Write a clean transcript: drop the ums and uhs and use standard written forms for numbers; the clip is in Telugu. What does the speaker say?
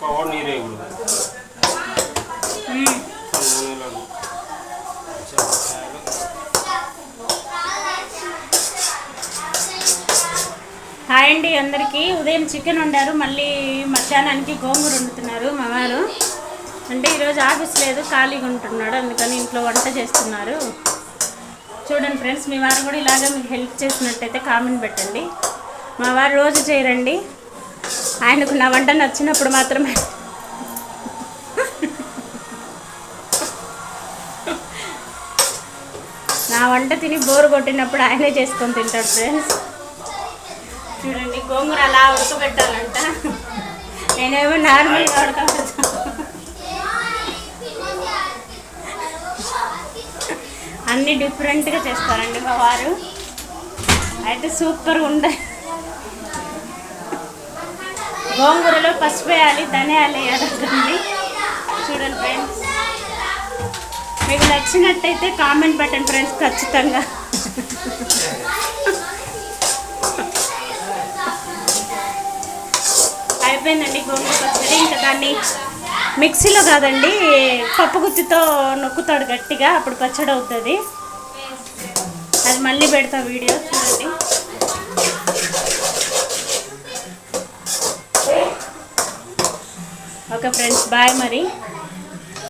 హాయ్ అండి అందరికీ. ఉదయం చికెన్ వండారు, మళ్ళీ మధ్యాహ్నానికి గోంగూర వండుతున్నారు మా వారు. అంటే ఈరోజు ఆఫీస్ లేదు, ఖాళీగా ఉంటున్నాడు, అందుకని ఇంట్లో వంట చేస్తున్నారు. చూడండి ఫ్రెండ్స్, మీ వారు కూడా ఇలాగే మీకు హెల్ప్ చేసినట్టయితే కామెంట్ పెట్టండి. మా వారు రోజు చేయరండి, ఆయనకు నా వంట నచ్చినప్పుడు మాత్రమే. నా వంట తిని బోరు కొట్టినప్పుడు ఆయనే చేసుకొని తింటాడు ఫ్రెండ్స్. చూడండి, గోంగూర అలా ఉడకబెట్టాలంట, నేనేమో నార్మల్గా ఉడకబెడతాను. అన్నీ డిఫరెంట్గా చేస్తారండి మా వారు, అయితే సూపర్గా ఉంటాయి. గోంగూరలో పసుపు వేయాలి, ధనియాలు వేయాలండి. చూడండి ఫ్రెండ్స్, మీకు నచ్చినట్టయితే కామెంట్ పెట్టండి ఫ్రెండ్స్, ఖచ్చితంగా. అయిపోయిందండి గోంగూర పచ్చడి. ఇంకా దాన్ని మిక్సీలో కాదండి, పప్పు గుత్తితో నొక్కుతాడు గట్టిగా, అప్పుడు పచ్చడి అవుతుంది. అది మళ్ళీ పెడతా వీడియో చూడండి. ఓకే ఫ్రెండ్స్, బాయ్ మరి.